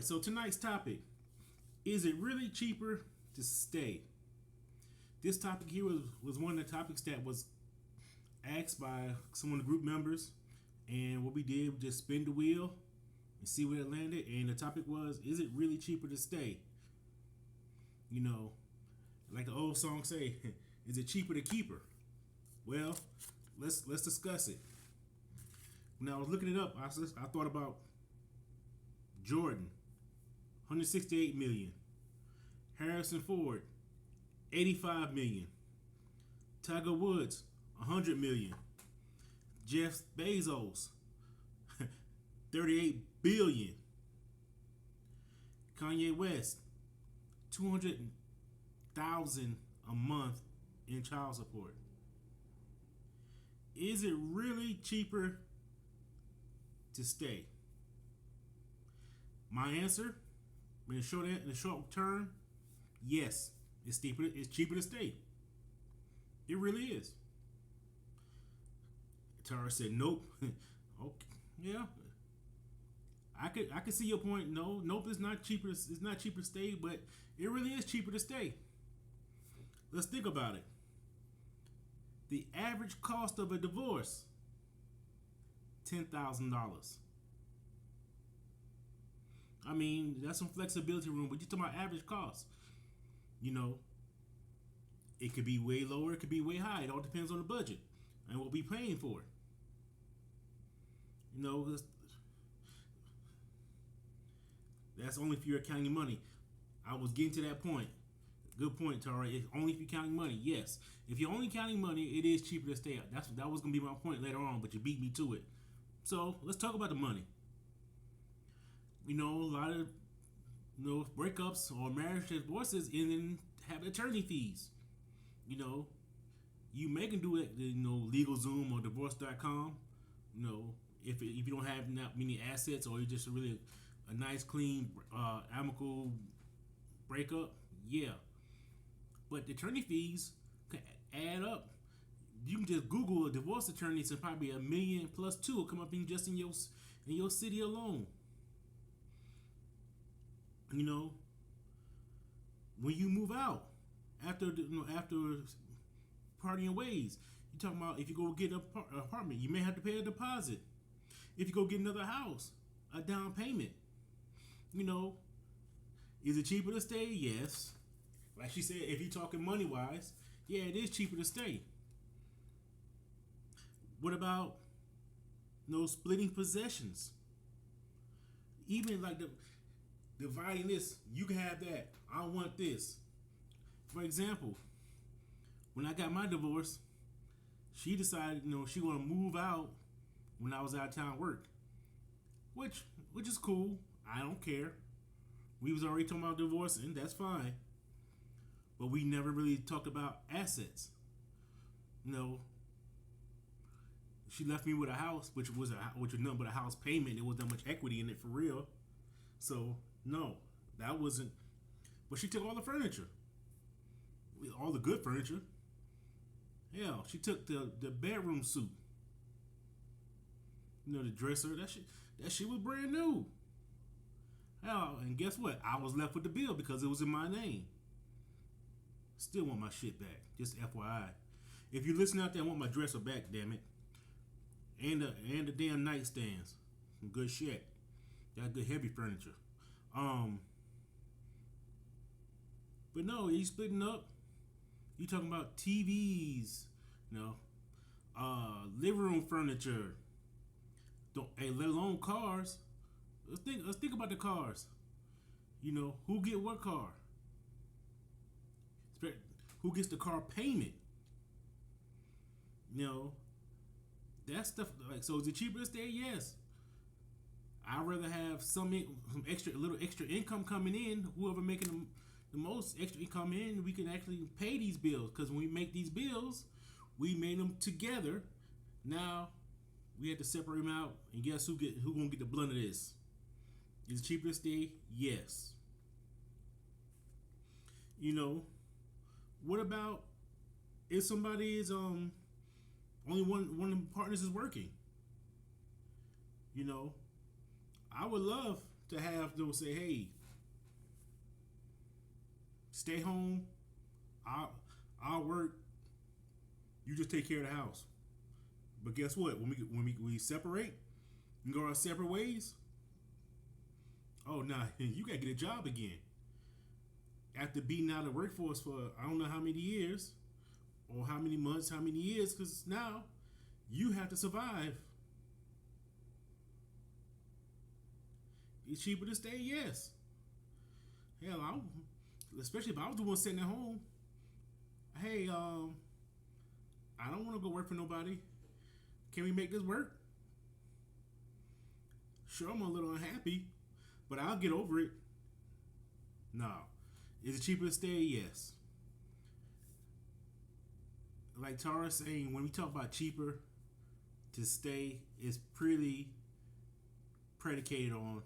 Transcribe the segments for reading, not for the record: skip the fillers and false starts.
right, so tonight's topic, is it really cheaper to stay? This topic here was one of the topics that was asked by some of the group members. And what we did was just spin the wheel and see where it landed. And the topic was, is it really cheaper to stay? You know, like the old song say, is it cheaper to keep her? Well, let's discuss it. When I was looking it up, I thought about Jordan, 168 million. Harrison Ford, 85 million. Tiger Woods, 100 million. Jeff Bezos, 38 billion. Kanye West, 200,000 a month in child support. Is it really cheaper to stay? My answer, in the short term, yes, it's cheaper. It's cheaper to stay. It really is. Tara said, "Nope." Okay, yeah, I could see your point. No, nope, it's not cheaper. It's not cheaper to stay, but it really is cheaper to stay. Let's think about it. The average cost of a divorce, $10,000. I mean, that's some flexibility room, but you're talking about average cost. You know, it could be way lower, it could be way high. It all depends on the budget and what we're paying for it. You know, that's only if you're counting money. I was getting to that point. Good point, Tara. It's only if you're counting money. Yes, if you're only counting money, it is cheaper to stay. That was gonna be my point later on, but you beat me to it. So let's talk about the money. You know, a lot of breakups or marriage divorces and then have attorney fees. You know, you may can do it. LegalZoom or Divorce.com. You know, if you don't have that many assets or you're just really a nice, clean, amicable breakup, yeah. But the attorney fees can add up. You can just Google a divorce attorney, and probably $1 million plus two will come up in your city alone. You know, when you move out after parting ways, you talking about if you go get an apartment, you may have to pay a deposit. If you go get another house, a down payment. You know, is it cheaper to stay? Yes. Like she said, if you're talking money wise, yeah, it is cheaper to stay. What about splitting possessions? Even like dividing this, you can have that. I want this. For example, when I got my divorce, she decided, she want to move out when I was out of town work, which is cool. I don't care. We was already talking about divorcing. That's fine. But we never really talked about assets. She left me with a house, which was nothing but a house payment. There wasn't that much equity in it for real. So no, that wasn't. But she took all the furniture, all the good furniture. Hell, she took the bedroom suite. The dresser. That shit was brand new. Hell, and guess what? I was left with the bill because it was in my name. Still want my shit back. Just FYI. If you listen out there, I want my dresser back, damn it. And the damn nightstands. Some good shit. Got good heavy furniture. But no, you splitting up. You talking about TVs, living room furniture. Let alone cars. Let's think about the cars. Who get what car? Who gets the car payment? That stuff. Like, so is it cheaper to stay? Yes. I'd rather have a little extra income coming in. Whoever making the most extra income in, we can actually pay these bills. Because when we make these bills, we made them together. Now we have to separate them out, and guess who gonna get the blunt of this? Is it cheaper to stay? Yes. What about if somebody is only one of the partners is working? I would love to have to say, hey, stay home. I'll work. You just take care of the house. But guess what? When we separate and go our separate ways, oh nah, you gotta get a job again. After being out of the workforce for I don't know how many years, or how many months, how many years, because now you have to survive. It's cheaper to stay, yes. Hell, especially if I was the one sitting at home. Hey, I don't want to go work for nobody. Can we make this work? Sure, I'm a little unhappy, but I'll get over it. No. Is it cheaper to stay? Yes. Like Tara saying, when we talk about cheaper to stay, it's pretty predicated on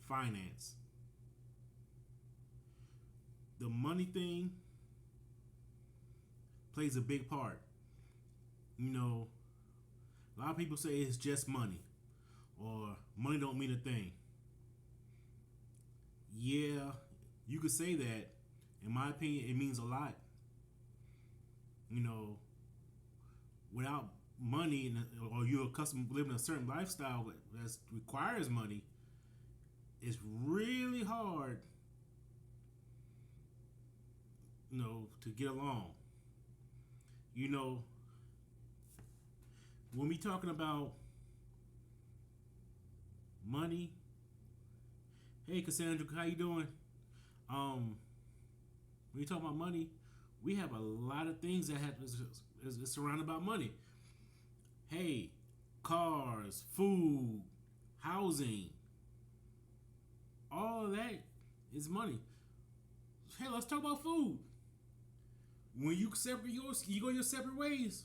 finance. The money thing plays a big part. You know, a lot of people say it's just money, or money don't mean a thing. Yeah, you could say that. In my opinion, it means a lot. You know, without money, or you're accustomed to living a certain lifestyle that requires money, it's really hard, to get along. You know, when we talking about money, hey Cassandra, how you doing? When you talk about money, we have a lot of things that is surrounded by money. Hey, cars, food, housing, all of that is money. Hey, let's talk about food. When you you go your separate ways.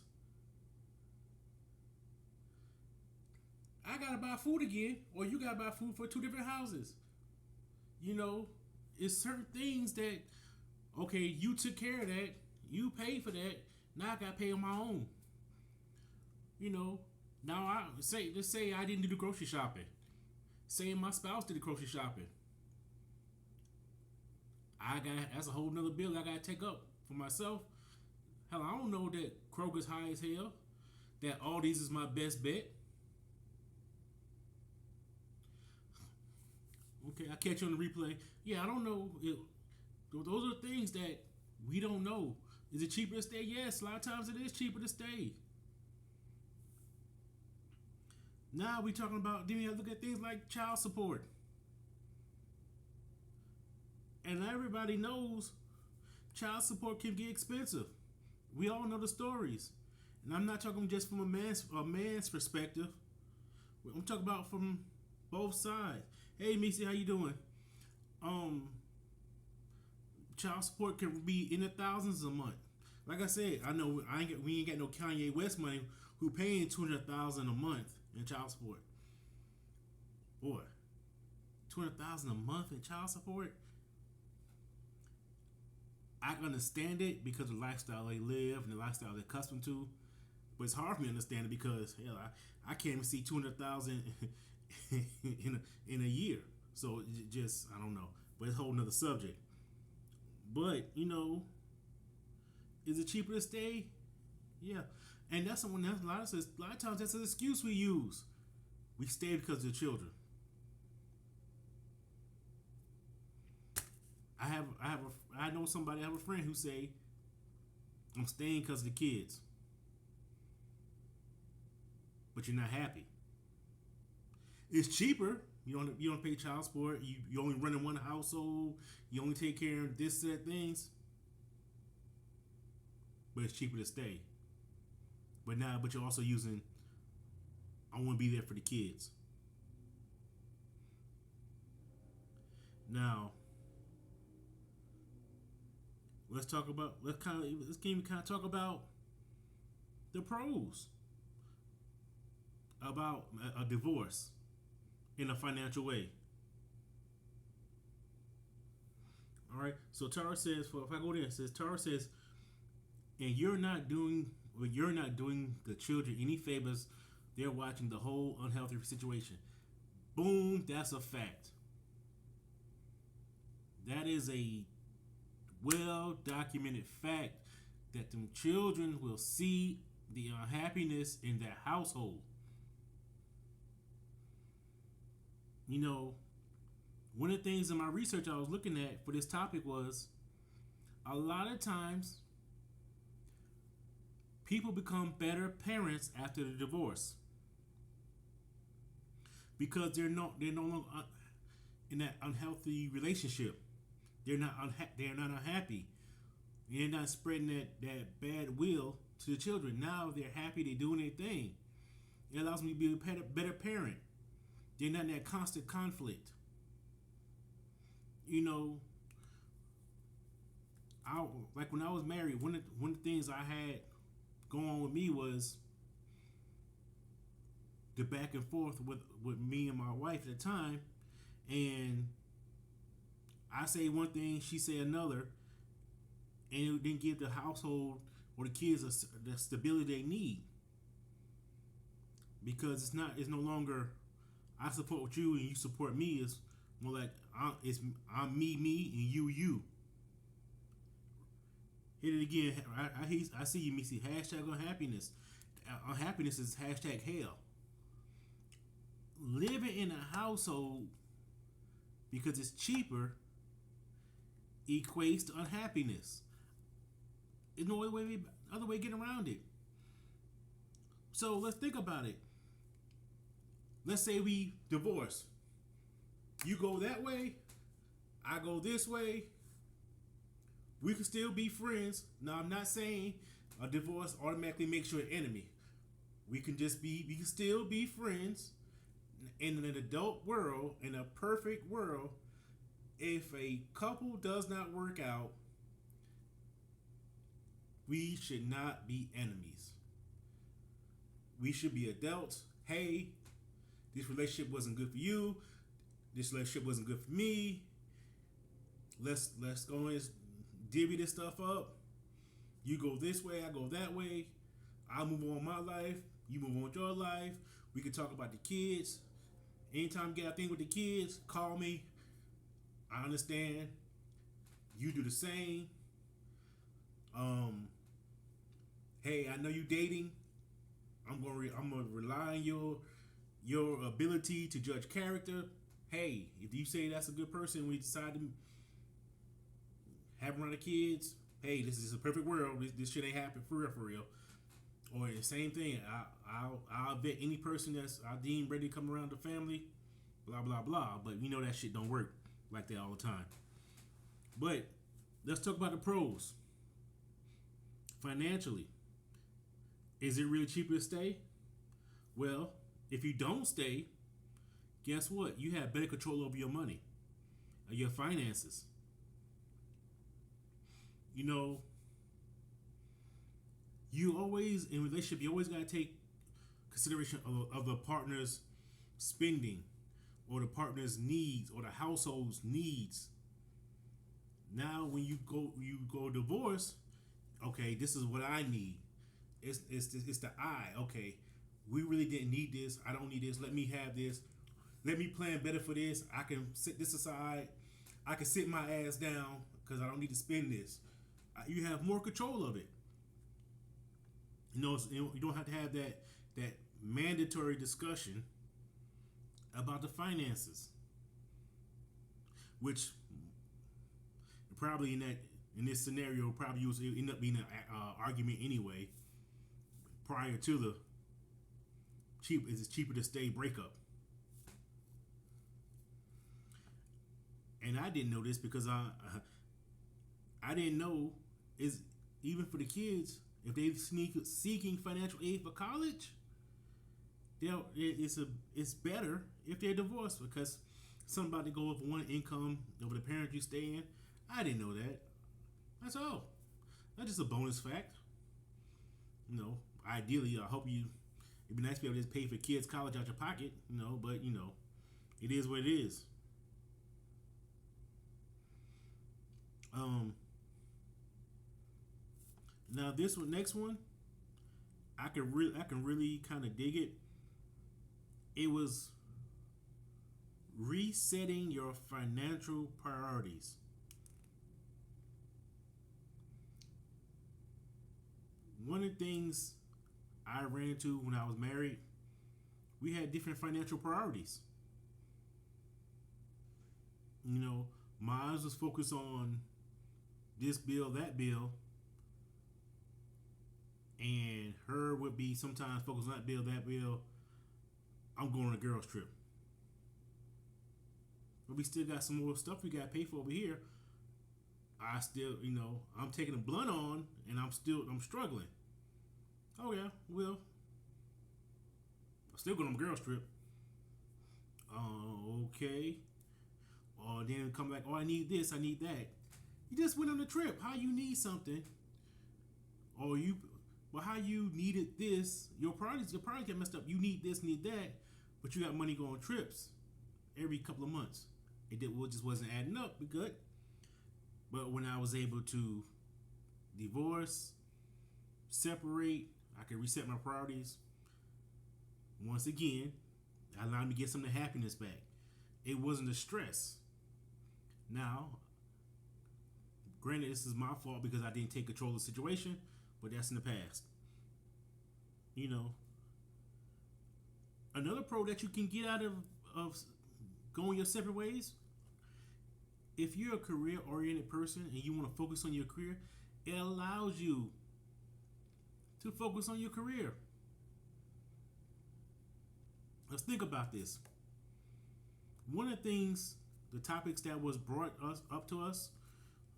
I gotta buy food again, or you gotta buy food for two different houses. You know, it's certain things that, okay, you took care of that, you paid for that, now I gotta pay on my own. You know, now let's say I didn't do the grocery shopping. Say my spouse did the grocery shopping. That's a whole nother bill I gotta take up for myself. Hell, I don't know that Kroger's high as hell. That Aldi's is my best bet. Okay, I catch you on the replay. Yeah, I don't know. Those are things that we don't know. Is it cheaper to stay? Yes, a lot of times it is cheaper to stay. Now we talking about, then we have to look at things like child support. And everybody knows child support can get expensive. We all know the stories. And I'm not talking just from a man's perspective. I'm talking about from both sides. Hey Missy, how you doing? Child support can be in the thousands a month. Like I said, I know we ain't got no Kanye West money who paying $200,000 a month in child support. Boy, $200,000 a month in child support. I can understand it because of the lifestyle they live and the lifestyle they're accustomed to. But it's hard for me to understand it because hell, I can't even see $200,000 in a year. So just I don't know. But it's a whole nother subject. But is it cheaper to stay? Yeah, and that's someone else. A lot of times that's an excuse we use. We stay because of the children. I know somebody. I have a friend who say, "I'm staying because of the kids," but you're not happy. It's cheaper. You don't pay child support. You only run in one household. You only take care of this that things. But it's cheaper to stay. But you're also using. I want to be there for the kids. Now, let's talk about. Let's kind of talk about the pros about a divorce in a financial way. All right. So Tara says, if I go there, Tara says, and you're not doing the children any favors. They're watching the whole unhealthy situation. Boom, that's a fact. That is a well documented fact that them children will see the unhappiness in that household. You know, one of the things in my research I was looking at for this topic was a lot of times people become better parents after the divorce because they're no longer in that unhealthy relationship. They're not unhappy. They're not spreading that bad will to the children. Now they're happy. They're doing their thing. It allows me to be a better parent. They're not in that constant conflict. You know, I like when I was married. One of the things I had going on with me was the back and forth with me and my wife at the time, and I say one thing, she say another, and it didn't give the household or the kids the stability they need because it's no longer I support you and you support me. It's more like I'm me, and you. Hit it again. I see you, Missy. Hashtag unhappiness. Unhappiness is hashtag hell. Living in a household because it's cheaper equates to unhappiness. There's no other way getting around it. So let's think about it. Let's say we divorce. You go that way, I go this way. We can still be friends. Now I'm not saying a divorce automatically makes you an enemy. We can still be friends in an adult world, in a perfect world. If a couple does not work out, we should not be enemies. We should be adults. Hey, this relationship wasn't good for you. This relationship wasn't good for me. Let's go and divvy this stuff up. You go this way, I go that way. I move on my life. You move on with your life. We can talk about the kids. Anytime you got a thing with the kids, call me. I understand. You do the same. Hey, I know you dating. I'm gonna rely on your ability to judge character. Hey, if you say that's a good person, we decide to have around the kids. Hey, this is a perfect world. This shit ain't happen for real. Or the same thing. I'll vet any person that's I deem ready to come around the family. Blah blah blah. But we know that shit don't work like that all the time. But let's talk about the pros. Financially, is it really cheaper to stay? Well, if you don't stay, guess what? You have better control over your money, your finances. You know, you always in a relationship. You always gotta take consideration of the partner's spending, or the partner's needs, or the household's needs. Now, when you go divorce, okay, this is what I need. It's the I. Okay, we really didn't need this. I don't need this. Let me have this. Let me plan better for this. I can sit this aside. I can sit my ass down because I don't need to spend this. You have more control of it. You know, you don't have to have that mandatory discussion about the finances, which probably in this scenario probably end up being an argument anyway. Prior to the is it cheaper to stay breakup? And I didn't know this because I didn't know is even for the kids if they seeking financial aid for college, it's better if they're divorced because somebody go over one income over the parent you stay in. I didn't know that. That's all. That's just a bonus fact. You know, ideally, I hope it'd be nice to be able to just pay for kids' college out your pocket, you know, but, you know, it is what it is. Now this one, next one, I can really kind of dig it. It was resetting your financial priorities. One of the things I ran into when I was married, we had different financial priorities. You know, mine was focused on this bill, that bill, and her would be sometimes focused on that bill, that bill. I'm going on a girls' trip. But we still got some more stuff we got to pay for over here. I still, I'm taking a blunt on, and I'm struggling. Oh yeah, well, I'm still going on a girls' trip. Okay. Or then come back. Oh, I need this. I need that. You just went on a trip. How you need something, or how you needed this. Your priorities get messed up. You need this, need that, but you got money going trips every couple of months. Just wasn't adding up. Be good. But when I was able to divorce, separate, I could reset my priorities. Once again, that allowed me to get some of the happiness back. It wasn't a stress. Now, granted, this is my fault because I didn't take control of the situation, but that's in the past. Another pro that you can get out of going your separate ways, if you're a career-oriented person and you want to focus on your career, it allows you to focus on your career. Let's think about this. One of the topics that was brought up to us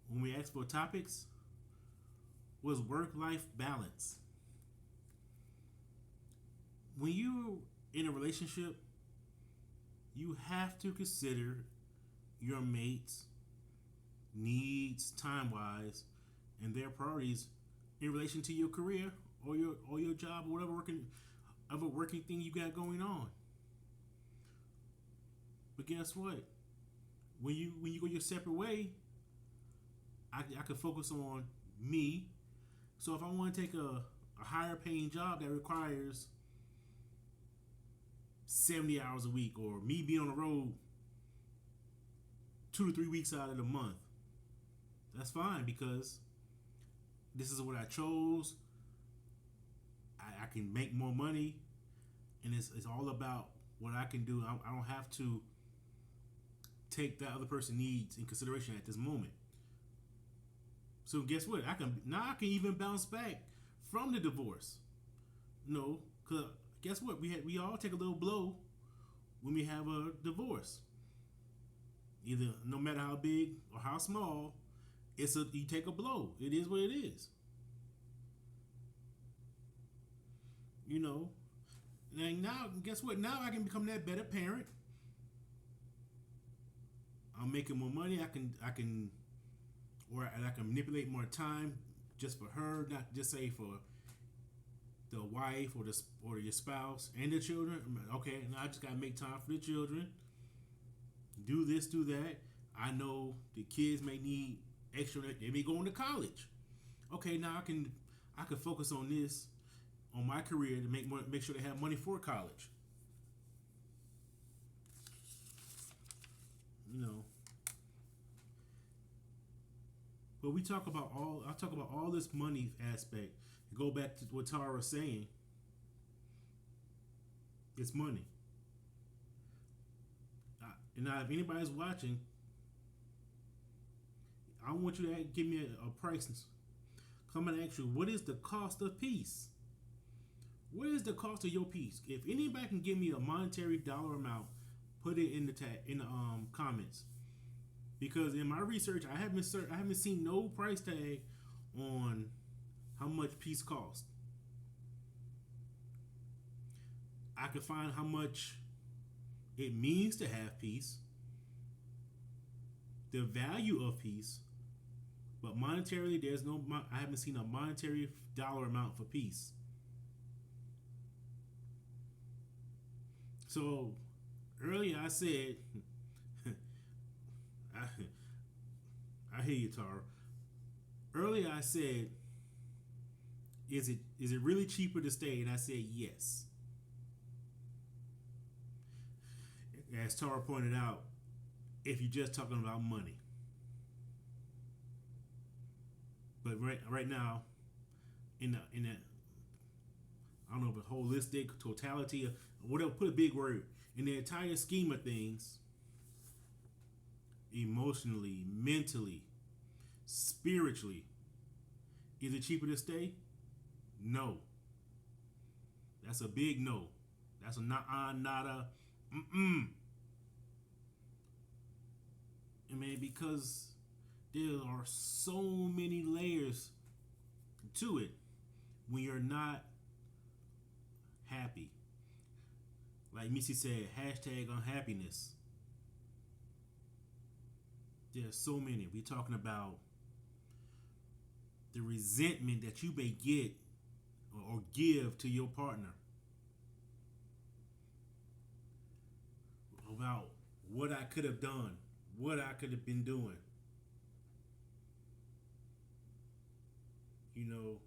when we asked for topics was work-life balance. When you're in a relationship, you have to consider your mate's needs time-wise and their priorities in relation to your career or your job or whatever working thing you got going on. But guess what? When you go your separate way, I can focus on me. So if I want to take a higher paying job that requires 70 hours a week, or me being on the road 2 to 3 weeks out of the month, that's fine because this is what I chose. I can make more money, and it's all about what I can do. I don't have to take that other person's needs in consideration at this moment. So guess what? I can even bounce back from the divorce. Cause guess what? We all take a little blow when we have a divorce. Either no matter how big or how small, you take a blow. It is what it is. And now guess what? Now I can become that better parent. I'm making more money. I can manipulate more time just for her, not just say for the wife or your spouse and the children. Okay, now I just gotta make time for the children. Do this, do that. I know the kids may need extra. They may go into college. Okay, now I can focus on this, on my career to make sure they have money for college. But I talk about all this money aspect. Go back to what Tara was saying. It's money. And now, if anybody's watching, I want you to give me a price. I'm going to ask you, what is the cost of peace? What is the cost of your peace? If anybody can give me a monetary dollar amount, put it in the comments. Because in my research, I haven't seen no price tag on how much peace costs. I could find how much it means to have peace, the value of peace, but monetarily, I haven't seen a monetary dollar amount for peace. So earlier I said, I hear you, Tara. Earlier I said, is it really cheaper to stay? And I said yes. As Tara pointed out, if you're just talking about money. But right now, in that I don't know if it's holistic totality or whatever. Put a big word in the entire scheme of things. Emotionally, mentally, spiritually, is it cheaper to stay? No. That's a big no. That's a not a mm-mm. I mean, because there are so many layers to it when you're not happy. Like Missy said, hashtag unhappiness. There's so many. We're talking about the resentment that you may get or give to your partner about what I could have done, what I could have been doing. You know,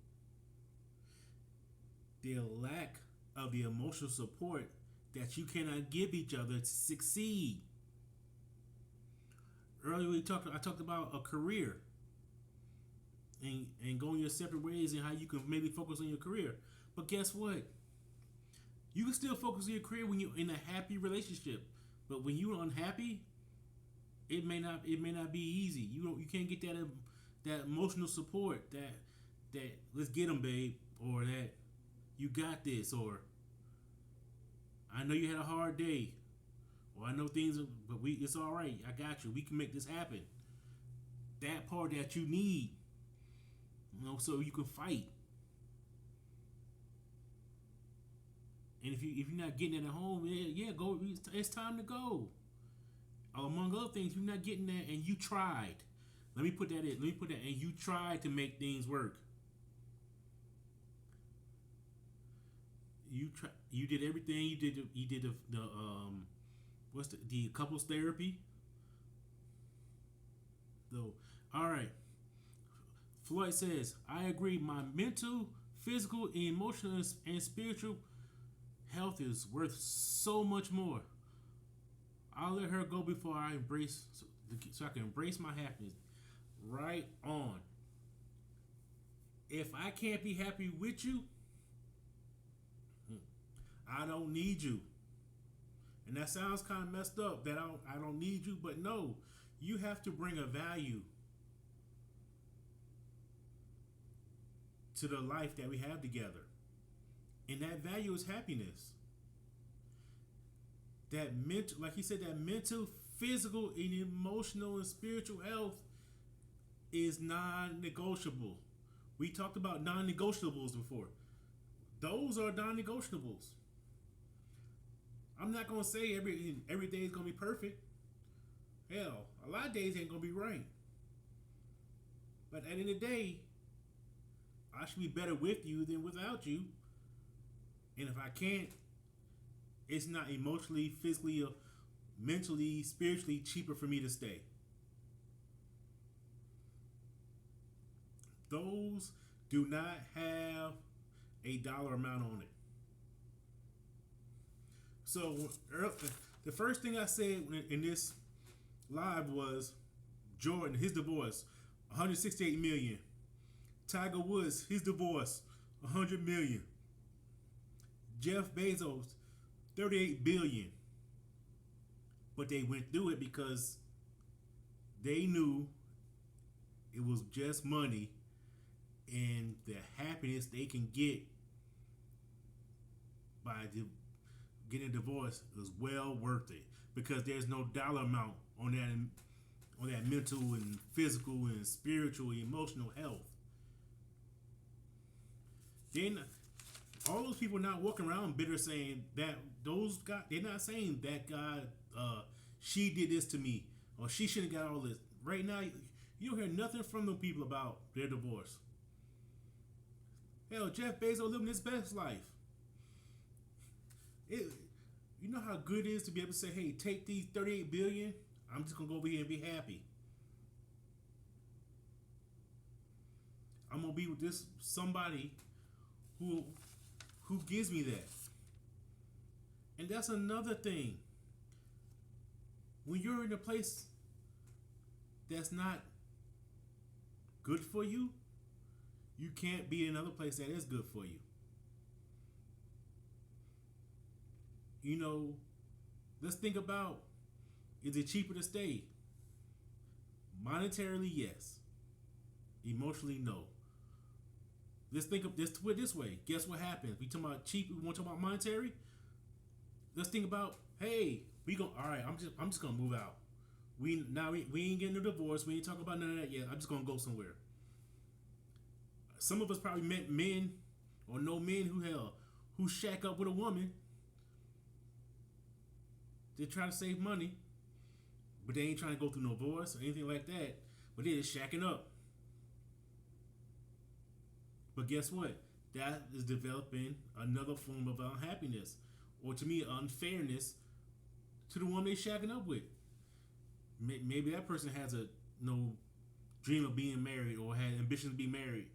the lack of the emotional support that you cannot give each other to succeed. Earlier I talked about a career and going your separate ways and how you can maybe focus on your career. But guess what? You can still focus on your career when you're in a happy relationship. But when you're unhappy, it may not be easy. You can't get that emotional support that let's get them, babe, or that you got this, or I know you had a hard day, or I know things, but it's all right. I got you. We can make this happen. That part that you need, so you can fight. And if you're not getting it at home, yeah, go. It's time to go. Among other things, you're not getting that, and you tried. Let me put that in. Let me put that, and you tried to make things work. You did everything. You did the what's the couples therapy. Though, all right. Floyd says, I agree. My mental, physical, emotional, and spiritual health is worth so much more. I'll let her go before I embrace, so I can embrace my happiness. Right on. If I can't be happy with you, I don't need you. And that sounds kind of messed up that I don't need you, but no, you have to bring a value to the life that we have together. And that value is happiness. That mental, like he said, that mental, physical, and emotional and spiritual health is non-negotiable. We talked about non-negotiables before. Those are non-negotiables. I'm not gonna say every day is gonna be perfect. Hell, a lot of days ain't gonna be right. But at the end of the day, I should be better with you than without you. And if I can't, it's not emotionally, physically, or mentally, spiritually cheaper for me to stay. Those do not have a dollar amount on it. So the first thing I said in this live was Jordan, his divorce, 168 million. Tiger Woods, his divorce, 100 million. Jeff Bezos, 38 billion. But they went through it because they knew it was just money, and the happiness they can get by getting a divorce is well worth it, because there's no dollar amount on that mental and physical and spiritual and emotional health. Then all those people not walking around bitter saying that those guys, they're not saying that guy, she did this to me, or she shouldn't have got all this. Right now, you don't hear nothing from them people about their divorce. Hell, Jeff Bezos living his best life. You know how good it is to be able to say, hey, take these 38 billion, I'm just gonna go over here and be happy. I'm gonna be with this somebody who gives me that. And that's another thing. When you're in a place that's not good for you, you can't be in another place that is good for you. You know, let's think about, is it cheaper to stay? Monetarily, yes. Emotionally, no. Let's think of this, put it this way. Guess what happens? We talking about cheap, we want to talk about monetary? Let's think about, hey, all right, I'm just gonna move out. We ain't getting a divorce. We ain't talking about none of that yet. I'm just gonna go somewhere. Some of us probably met men or know men who shack up with a woman. They try to save money, but they ain't trying to go through no divorce or anything like that. But they're just shacking up. But guess what? That is developing another form of unhappiness, or to me, unfairness to the one they shacking up with. Maybe that person has a no dream of being married or had ambition to be married,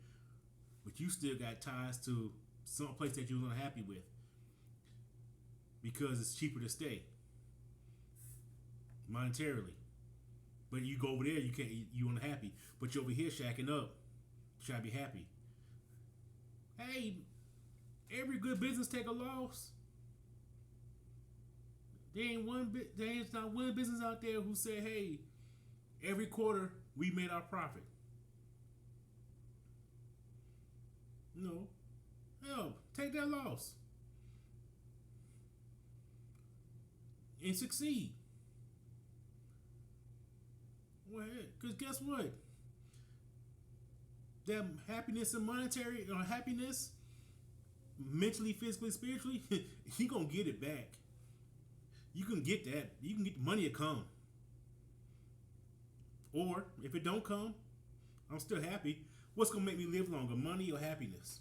but you still got ties to some place that you're unhappy with because it's cheaper to stay monetarily. But you go over there, you unhappy. But you're over here shacking up, try to be happy. Hey, every good business take a loss. There ain't not one business out there who said, hey, every quarter we made our profit. No. Hell, take that loss. And succeed. Well, because guess what? That happiness and monetary or happiness, mentally, physically, spiritually, you gonna get it back. You can get that. You can get the money to come. Or if it don't come, I'm still happy. What's gonna make me live longer, money or happiness?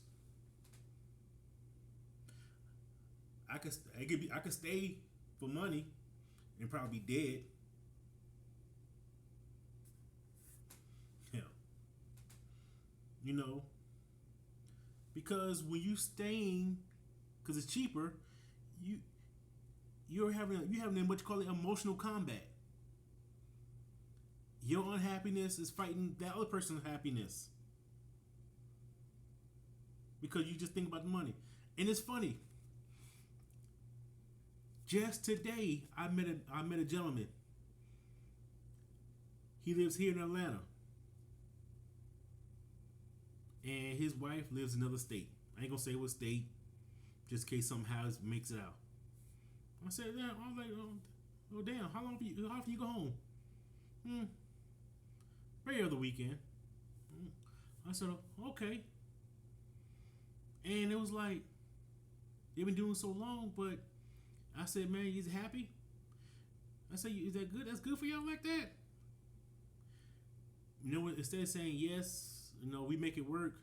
I could stay for money and probably be dead. Yeah. You know, because when you staying, because it's cheaper, you're having what you call it emotional combat. Your unhappiness is fighting that other person's happiness because you just think about the money. And it's funny. Just today, I met a gentleman. He lives here in Atlanta, and his wife lives in another state. I ain't gonna say what state, just in case somehow it makes it out. I said, "Damn!" I was like, "Oh damn! How often you go home?" Every other weekend. I said, "Okay." And it was like they've been doing so long, but I said, "Man, you happy?" I said, "Is that good? That's good for y'all like that?" You know what? Instead of saying yes, we make it work.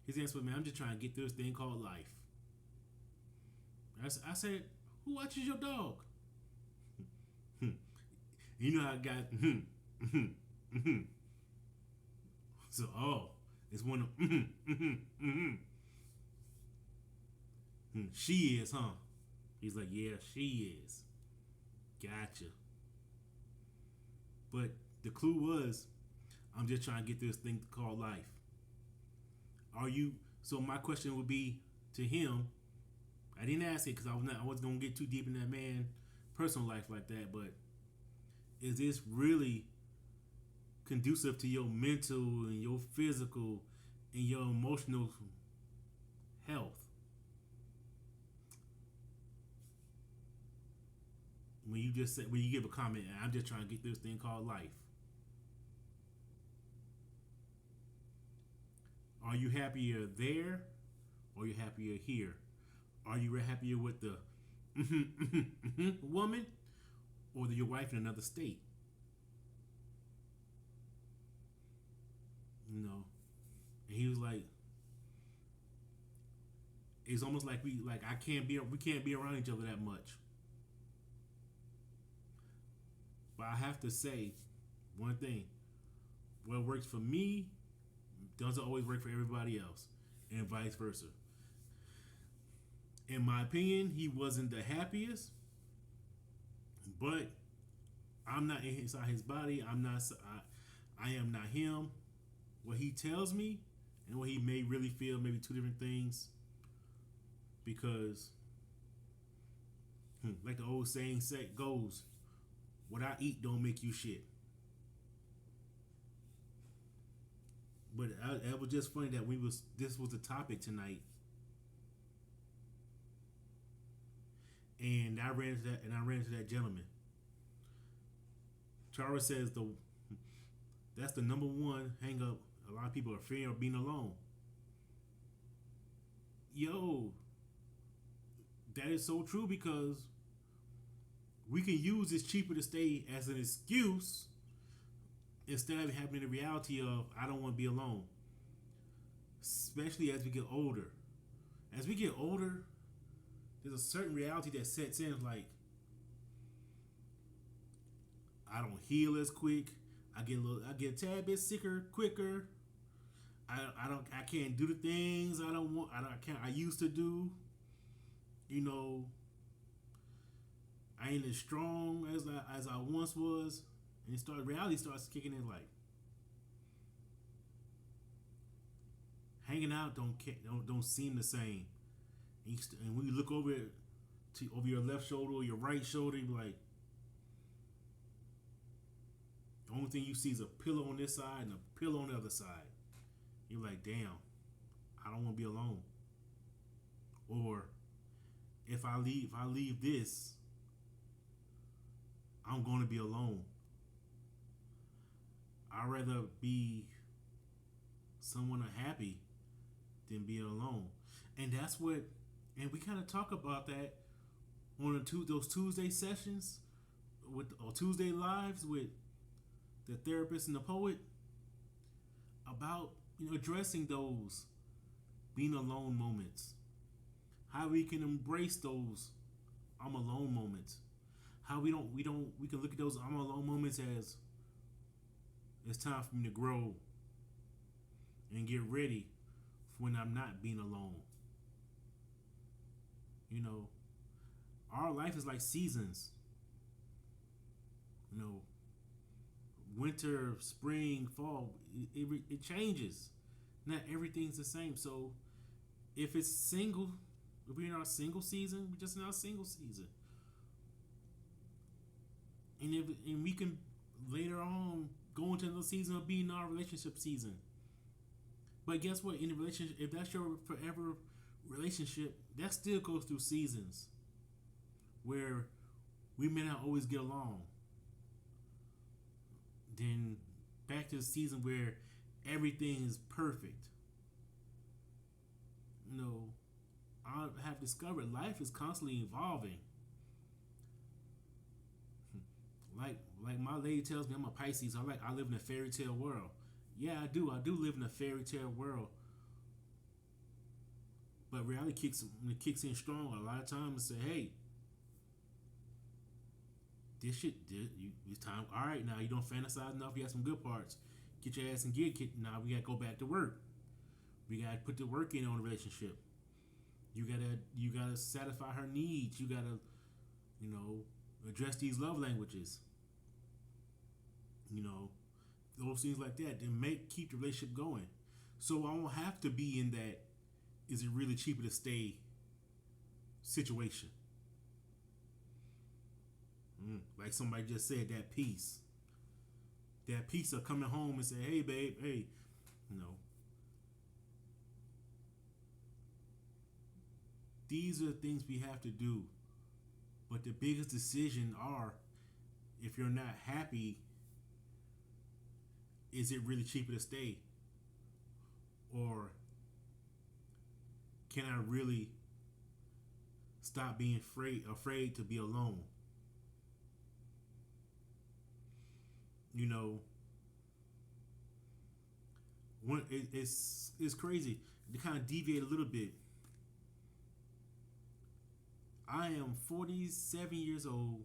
His answer was, "Man, I'm just trying to get through this thing called life." I said, "Who watches your dog?" You know how I got. So, it's one of. She is, huh? He's like, "Yeah, she is." Gotcha. But the clue was, I'm just trying to get through this thing called life. Are you? So my question would be to him. I didn't ask it because I wasn't gonna get too deep in that man's personal life like that. But is this really conducive to your mental and your physical and your emotional health? When you give a comment, I'm just trying to get through this thing called life. Are you happier there, or are you happier here? Are you happier with the woman, or your wife in another state? And he was like, it's almost like we can't be around each other that much. But I have to say one thing: what works for me doesn't always work for everybody else, and vice versa. In my opinion, he wasn't the happiest, but I'm not inside his body. I am not him. What he tells me and what he may really feel, maybe two different things. Because, like the old saying goes, what I eat don't make you shit. But it was just funny that this was the topic tonight, and I ran into that gentleman. Charles says that's the number one hang up. A lot of people are fearing of being alone. Yo, that is so true because we can use it's cheaper to stay as an excuse instead of having the reality of I don't want to be alone. Especially as we get older. As we get older, there's a certain reality that sets in like I don't heal as quick. I get a tad bit sicker quicker. I can't do the things I used to do. You know, I ain't as strong as I once was, and reality starts kicking in like hanging out don't seem the same. And when you look over over your left shoulder or your right shoulder, you be like, the only thing you see is a pillow on this side and a pillow on the other side. You're like, damn, I don't want to be alone. Or if I leave this, I'm going to be alone. I'd rather be someone happy than being alone. And and we kind of talk about that on those Tuesday sessions or Tuesday lives with the therapist and the poet about addressing those being alone moments, how we can embrace those I'm alone moments, how we can look at those I'm alone moments as it's time for me to grow and get ready for when I'm not being alone. Our life is like seasons. Winter, spring, fall, it changes. Not everything's the same. So if we're in our single season, we're just in our single season. And we can later on go into the season of being in our relationship season. But guess what? In a relationship, if that's your forever relationship, that still goes through seasons where we may not always get along. Then back to the season where everything is perfect. I have discovered life is constantly evolving. Like my lady tells me, I'm a Pisces. I live in a fairy tale world. Yeah, I do. I do live in a fairy tale world. But reality kicks in strong a lot of times and say, hey, it's time. All right, now you don't fantasize enough. You have some good parts. Get your ass in gear. Now we gotta go back to work. We gotta put the work in on the relationship. You gotta satisfy her needs. You gotta, address these love languages. Those things like that. Then keep the relationship going. So I won't have to be in that. Is it really cheaper to stay situation? Like somebody just said, that peace. That peace of coming home and say, hey, babe, hey, these are the things we have to do. But the biggest decision are, if you're not happy, is it really cheaper to stay? Or can I really stop being afraid to be alone? It's crazy to kind of deviate a little bit. I am 47 years old.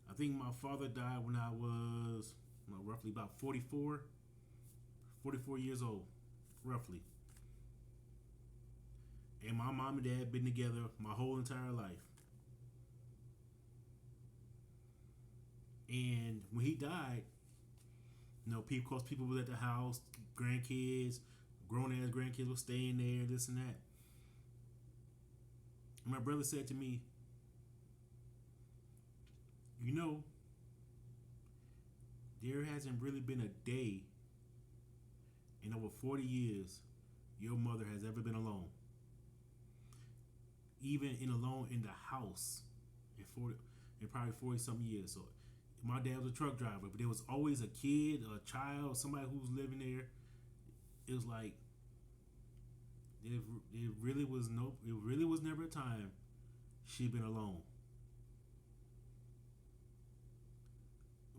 I think my father died when I was roughly about 44 years old, roughly. And my mom and dad have been together my whole entire life. And when he died, people were at the house, grandkids, grown ass grandkids were staying there, this and that. My brother said to me, you know, there hasn't really been a day in over 40 years your mother has ever been alone. Even alone in the house in probably 40 something years. So my dad was a truck driver, but there was always a kid, a child, somebody who was living there. It was like it really was never a time she'd been alone.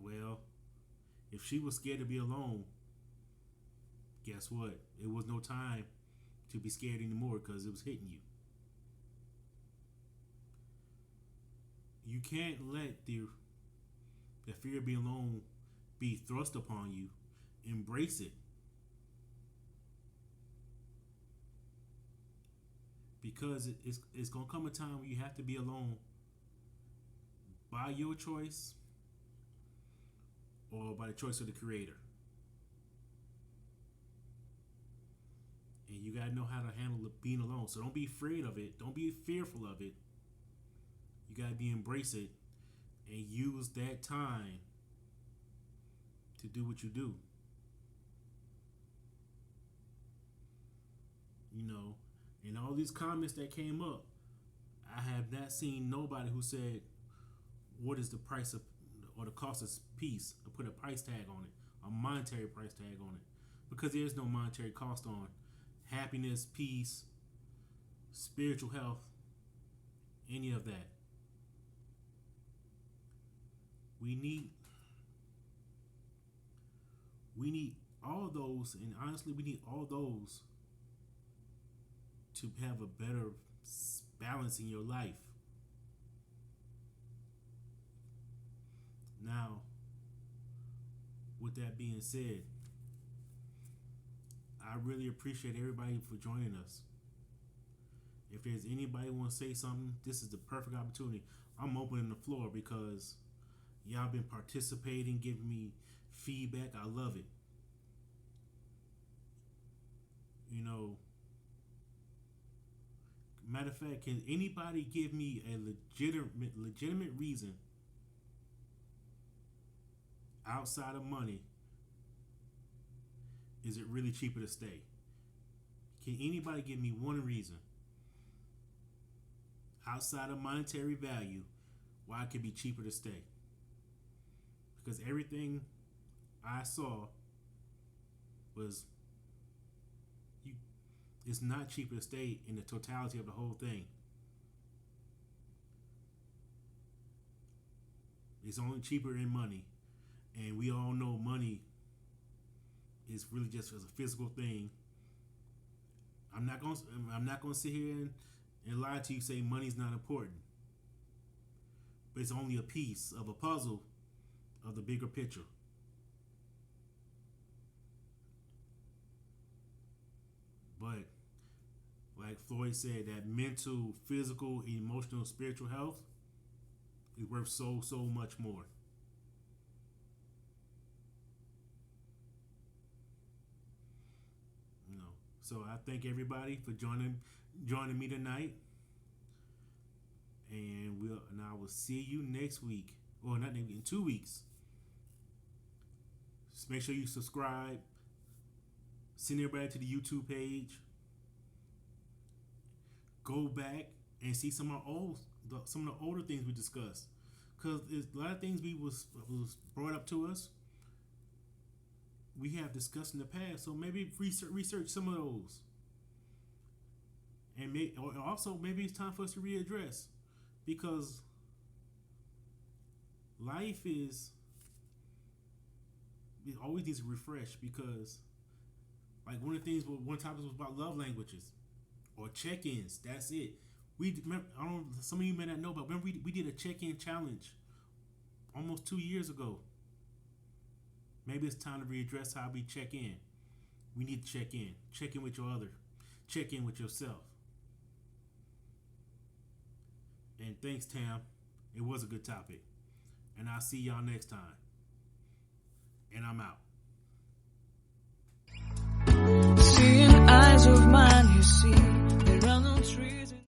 Well, if she was scared to be alone, guess what? It was no time to be scared anymore because it was hitting you. You can't let the fear of being alone be thrust upon you. Embrace it. Because it's going to come a time where you have to be alone by your choice or by the choice of the Creator. And you got to know how to handle being alone. So don't be afraid of it. Don't be fearful of it. You got to embrace it and use that time to do what you do. You know, and all these comments that came up, I have not seen nobody who said, what is the price of or the cost of peace, or put a price tag on it, a monetary price tag on it. Because there's no monetary cost on happiness, peace, spiritual health, any of that. We need all those, and honestly, we need all those to have a better balance in your life. Now, with that being said, I really appreciate everybody for joining us. If there's anybody who wants to say something, this is the perfect opportunity. I'm opening the floor because y'all been participating, giving me feedback. I love it. You know, matter of fact, can anybody give me a legitimate reason outside of money? Is it really cheaper to stay? Can anybody give me one reason outside of monetary value why it could be cheaper to stay? Because everything I saw was it's not cheaper to stay in the totality of the whole thing. It's only cheaper in money. And we all know money is really just as a physical thing. I'm not gonna sit here and lie to you, say money's not important. But it's only a piece of a puzzle of the bigger picture. But like Floyd said, that mental, physical, emotional, spiritual health is worth so much more. You know, so I thank everybody for joining me tonight, and I will see you next week, or not next week, in 2 weeks. Just make sure you subscribe. Send everybody to the YouTube page. Go back and see some of the older things we discussed, because a lot of things was brought up to us. We have discussed in the past, so maybe research some of those, and also maybe it's time for us to readdress, because life it always needs to refresh. Because like one topic was about love languages or check-ins. That's it. Some of you may not know, but remember we did a check-in challenge almost 2 years ago. Maybe it's time to readdress how we check in. We need to check in. Check in with your other. Check in with yourself. And thanks, Tam. It was a good topic. And I'll see y'all next time. And I'm out.